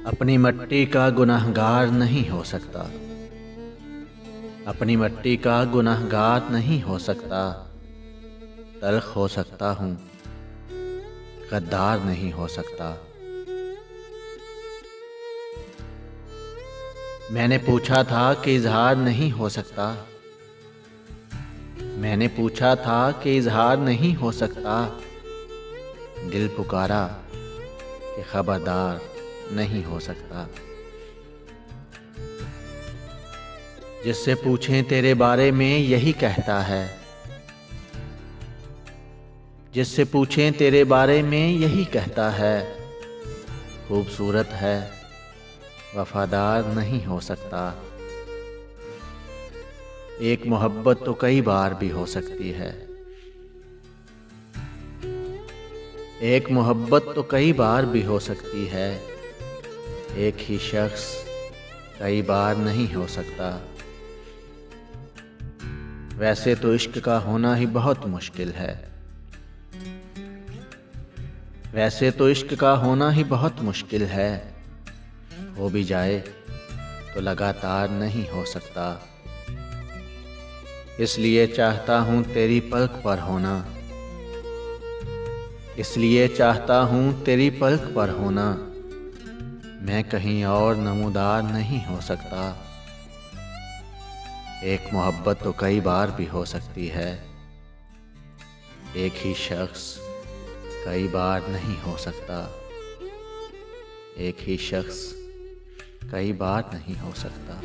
अपनी मिट्टी का गुनहगार नहीं हो सकता, अपनी मिट्टी का गुनहगार नहीं हो सकता। तल्ख हो सकता हूँ, गद्दार नहीं हो सकता। मैंने पूछा था कि इजहार नहीं हो सकता, मैंने पूछा था कि इजहार नहीं हो सकता। दिल पुकारा कि खबरदार नहीं हो सकता। जिससे पूछें तेरे बारे में यही कहता है, जिससे पूछें तेरे बारे में यही कहता है। खूबसूरत है, वफादार नहीं हो सकता। एक मोहब्बत तो कई बार भी हो सकती है, एक मोहब्बत तो कई बार भी हो सकती है। एक ही शख्स कई बार नहीं हो सकता। वैसे तो इश्क का होना ही बहुत मुश्किल है, वैसे तो इश्क का होना ही बहुत मुश्किल है। हो भी जाए तो लगातार नहीं हो सकता। इसलिए चाहता हूँ तेरी पलक पर होना, इसलिए चाहता हूँ तेरी पलक पर होना। मैं कहीं और नमूदार नहीं हो सकता। एक मोहब्बत तो कई बार भी हो सकती है, एक ही शख्स कई बार नहीं हो सकता। एक ही शख्स कई बार नहीं हो सकता।